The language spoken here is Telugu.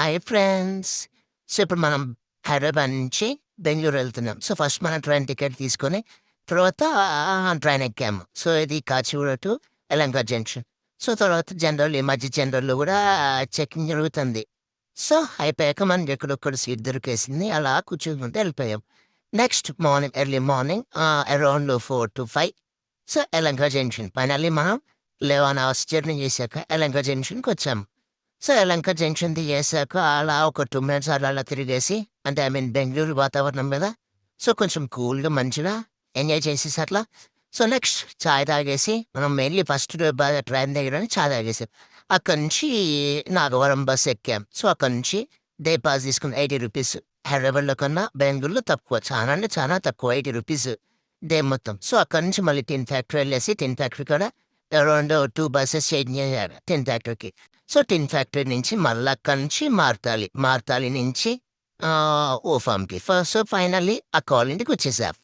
Hi friends. సో, ఇప్పుడు మనం హైదరాబాద్ నుంచి బెంగుళూరు వెళ్తున్నాం. సో, ఫస్ట్ మనం ట్రైన్ టికెట్ తీసుకొని తర్వాత ట్రైన్ ఎక్కాము. సో, ఇది Kacheguda to Yelahanka junction. So, తర్వాత జనరల్ ఈ మధ్య జనరల్‌లో గూడా చెకింగ్ జరుగుతుంది. సో, అయిపోయాక మనకి ఎక్కడొక్కడ సీట్ దొరికేసింది. అలా కూర్చునుకుంటూ వెళ్ళిపోయాం. Next morning early morning around 4-5 so, Yelahanka junction. Finally మనం 11 అవర్స్ జర్నీ చేశాక యలహంక జంక్షన్‌కొచ్చాము. సో, యలంక జంక్షన్ దిగేసాక అలా ఒక 2 మినిట్స్ అలా అలా తిరిగేసి అంటే బెంగుళూరు వాతావరణం గదా! సో, కొంచెం కూల్‌గా మంచిగా ఎంజాయ్ చేసేసి అట్లా సో, నెక్స్ట్ చాయ్ తాగేసి మనం మెయిన్‌లీ ఫస్ట్ ట్రైన్ దగ్గరనే చాయ్ తాగేసాం. అక్కడి నుంచి నాగవరం బస్ ఎక్కాం. సో, అక్కడి నుంచి డే పాస్ తీసుకుని రూ. 80 హైదరాబాద్‌లో కన్నా బెంగుళూరులో తక్కువ. చాలా అంటే చాలా తక్కువ రూ. 80 డే మొత్తం. సో, అక్కడి నుంచి మళ్ళీ టిన్ ఫ్యాక్టరీ ఎళ్ళేసి టిన్ ఫ్యాక్టరీ కాడ అరౌండ్ 2 బసెస్ చేంజ్ చేయాలి టిన్ ఫ్యాక్టరీకి. సో, టిన్ ఫ్యాక్టరీ నుంచి మళ్ళా అక్కడి నుంచి మార్తాలి. మార్తాలి నుంచి ఓఫామ్‌కి. సో, ఫైనల్లీ ఆ కాలనీకొచ్చేసాం.